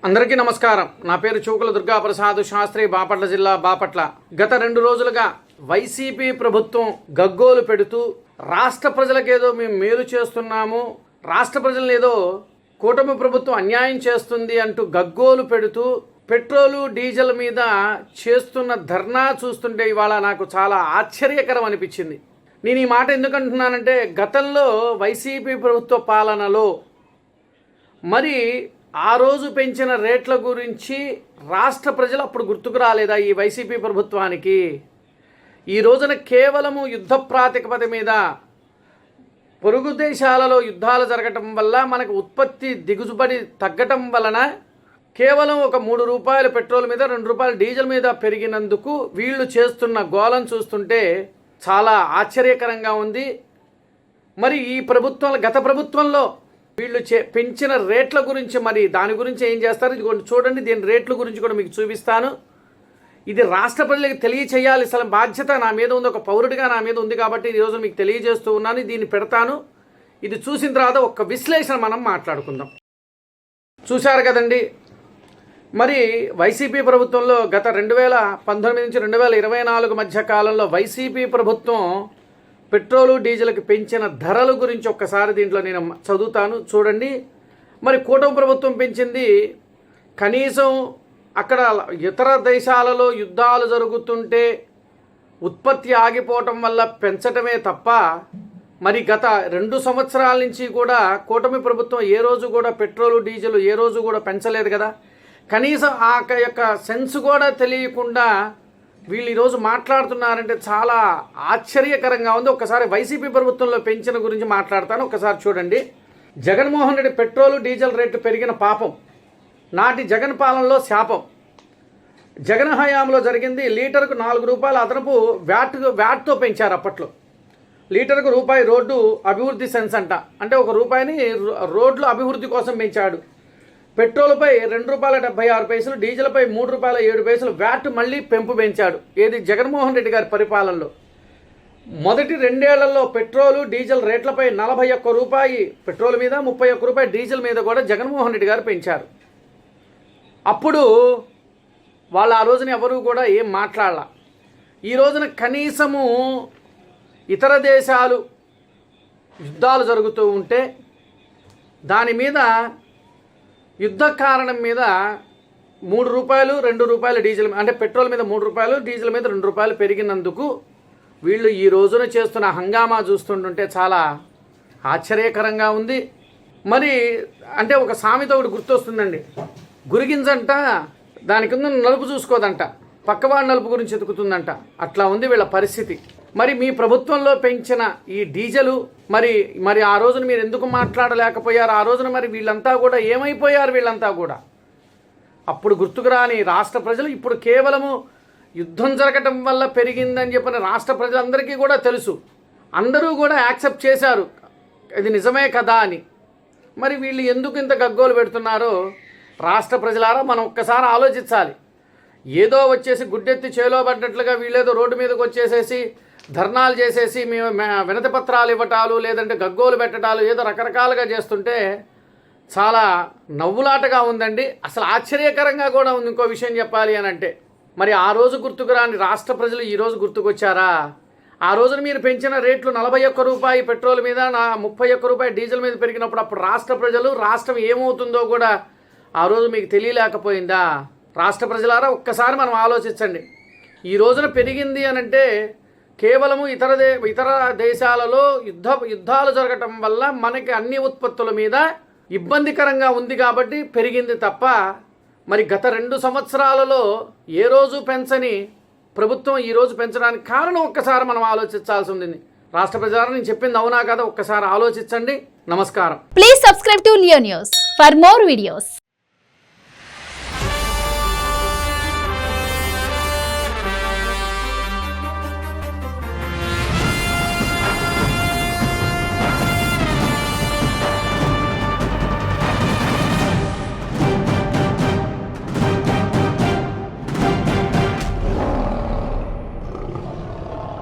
అందరికీ నమస్కారం. నా పేరు చూకుల దుర్గాప్రసాద్ శాస్త్రి, బాపట్ల జిల్లా బాపట్ల. గత 2 రోజులుగా వైసీపీ ప్రభుత్వం గగ్గోలు పెడుతూ రాష్ట్ర ప్రజలకేదో మేము మేలు చేస్తున్నాము, రాష్ట్ర ప్రజలను ఏదో కూటమి ప్రభుత్వం అన్యాయం చేస్తుంది అంటూ గగ్గోలు పెడుతూ పెట్రోలు డీజిల్ మీద చేస్తున్న ధర్నా చూస్తుంటే ఇవాళ నాకు చాలా ఆశ్చర్యకరం అనిపించింది. నేను ఈ మాట ఎందుకు అంటున్నానంటే, గతంలో వైసీపీ ప్రభుత్వ పాలనలో మరి ఆ రోజు పెంచిన రేట్ల గురించి రాష్ట్ర ప్రజలు అప్పుడు గుర్తుకు రాలేదా ఈ వైసీపీ ప్రభుత్వానికి? ఈ రోజున కేవలము యుద్ధ ప్రాతిపదిక మీద పొరుగు దేశాలలో యుద్ధాలు జరగటం వల్ల మనకు ఉత్పత్తి దిగుబడి తగ్గటం వలన కేవలం ఒక ₹3 పెట్రోల్ మీద ₹2 డీజిల్ మీద పెరిగినందుకు వీళ్ళు చేస్తున్న గోలం చూస్తుంటే చాలా ఆశ్చర్యకరంగా ఉంది. మరి ఈ ప్రభుత్వంలో, గత ప్రభుత్వంలో వీళ్ళు పెంచిన రేట్ల గురించి, మరి దాని గురించి ఏం చేస్తారు ఇది చూడండి. దీని రేట్ల గురించి కూడా మీకు చూపిస్తాను. ఇది రాష్ట్ర ప్రజలకు తెలియచేయాలి, అసలు బాధ్యత నా మీద ఉంది, ఒక పౌరుడిగా నా మీద ఉంది కాబట్టి ఈరోజు మీకు తెలియజేస్తూ ఉన్నాను. దీన్ని పెడతాను. ఇది చూసిన తర్వాత ఒక విశ్లేషణ మనం మాట్లాడుకుందాం. చూశారు కదండి, మరి వైసీపీ ప్రభుత్వంలో గత 2019 నుంచి 2024 మధ్య కాలంలో వైసీపీ ప్రభుత్వం పెట్రోలు డీజిల్కి పెంచిన ధరల గురించి ఒక్కసారి దీంట్లో నేను చదువుతాను, చూడండి. మరి కూటమి ప్రభుత్వం పెంచింది కనీసం అక్కడ ఇతర దేశాలలో యుద్ధాలు జరుగుతుంటే ఉత్పత్తి ఆగిపోవటం వల్ల పెంచటమే తప్ప మరి గత 2 సంవత్సరాల నుంచి కూడా కూటమి ప్రభుత్వం ఏ రోజు కూడా పెట్రోలు డీజిల్ ఏ రోజు కూడా పెంచలేదు కదా. కనీసం ఆ యొక్క సెన్స్ కూడా తెలియకుండా వీళ్ళు ఈరోజు మాట్లాడుతున్నారంటే చాలా ఆశ్చర్యకరంగా ఉంది. ఒక్కసారి వైసీపీ ప్రభుత్వంలో పెంచిన గురించి మాట్లాడతాను, ఒక్కసారి చూడండి. Jaganmohan Reddy petrol diesel rate పెరిగిన పాపం, నాటి జగన్ పాలనలో శాపం. జగన్ హయాంలో జరిగింది. లీటర్కు ₹4 అదనపు వ్యాట్తో పెంచారు. అప్పట్లో లీటర్కు ₹1 రోడ్డు అభివృద్ధి సెన్స్ అంట, అంటే ₹1 రోడ్లు అభివృద్ధి కోసం పెంచాడు. పెట్రోల్పై ₹2.76, డీజిల్పై ₹3.07 వ్యాట్ మళ్ళీ పెంచాడు. ఏది జగన్మోహన్ రెడ్డి గారి పరిపాలనలో. మొదటి 2 ఏళ్లలో పెట్రోలు డీజిల్ రేట్లపై ₹41 పెట్రోల్ మీద, ₹31 డీజిల్ మీద కూడా జగన్మోహన్ రెడ్డి గారు పెంచారు. అప్పుడు వాళ్ళు ఆ రోజున ఎవరు కూడా ఏం మాట్లాడాల. ఈ రోజున కనీసము ఇతర దేశాలు యుద్ధాలు జరుగుతూ ఉంటే దాని మీద యుద్ధ కారణం మీద ₹3, డీజిల్, అంటే పెట్రోల్ మీద ₹3, డీజిల్ మీద ₹2 పెరిగినందుకు వీళ్ళు ఈ రోజున చేస్తున్న హంగామా చూస్తుంటుంటే చాలా ఆశ్చర్యకరంగా ఉంది. మరి అంటే ఒక సామెత ఒకటి గుర్తొస్తుందండి, గురిగింజంట దాని కింద నలుపు చూసుకోదంట, పక్కవాడి నలుపు గురించి ఎతుకుతుందంట. అట్లా ఉంది వీళ్ళ పరిస్థితి. మరి మీ ప్రభుత్వంలో పెంచిన ఈ డీజిలు మరి ఆ రోజున మీరు ఎందుకు మాట్లాడలేకపోయారు? ఆ రోజున మరి వీళ్ళంతా కూడా ఏమైపోయారు? వీళ్ళంతా కూడా అప్పుడు గుర్తుకు రాని రాష్ట్ర ప్రజలు ఇప్పుడు కేవలము యుద్ధం జరగటం వల్ల పెరిగిందని చెప్పిన రాష్ట్ర ప్రజలందరికీ కూడా తెలుసు. అందరూ కూడా యాక్సెప్ట్ చేశారు ఇది నిజమే కదా అని. మరి వీళ్ళు ఎందుకు ఇంత గగ్గోలు పెడుతున్నారో రాష్ట్ర ప్రజలారా మనం ఒక్కసారి ఆలోచించాలి. ఏదో వచ్చేసి గుడ్డెత్తి చేలో పడ్డట్లుగా వీళ్ళేదో రోడ్డు మీదకి వచ్చేసేసి ధర్నాలు చేసేసి మేము వినతి పత్రాలు ఇవ్వటాలు, లేదంటే గగ్గోలు పెట్టడాలు, ఏదో రకరకాలుగా చేస్తుంటే చాలా నవ్వులాటగా ఉందండి. అసలు ఆశ్చర్యకరంగా కూడా ఉంది. ఇంకో విషయం చెప్పాలి అని అంటే, మరి ఆ రోజు గుర్తుకు రాని రాష్ట్ర ప్రజలు ఈరోజు గుర్తుకొచ్చారా? ఆ రోజున మీరు పెంచిన రేట్లు ₹41 పెట్రోల్ మీద, ₹31 డీజిల్ మీద పెరిగినప్పుడు అప్పుడు రాష్ట్ర ప్రజలు, రాష్ట్రం ఏమవుతుందో కూడా ఆ రోజు మీకు తెలియలేకపోయిందా? రాష్ట్ర ప్రజలారా ఒక్కసారి మనం ఆలోచించండి. ఈ రోజున పెరిగింది అని అంటే కేవలము ఇతర దేశాలలో యుద్ధాలు జరగటం వల్ల మనకి అన్ని ఉత్పత్తుల మీద ఇబ్బందికరంగా ఉంది కాబట్టి పెరిగింది తప్ప మరి గత 2 సంవత్సరాలలో ఏ రోజు పెంచని ప్రభుత్వం ఈ రోజు పెంచడానికి కారణం ఒక్కసారి మనం ఆలోచించాల్సి ఉంది. రాష్ట్ర ప్రజలారా నేను చెప్పింది అవునా కదా? ఒక్కసారి ఆలోచించండి. నమస్కారం. Please subscribe to Leo news for more videos.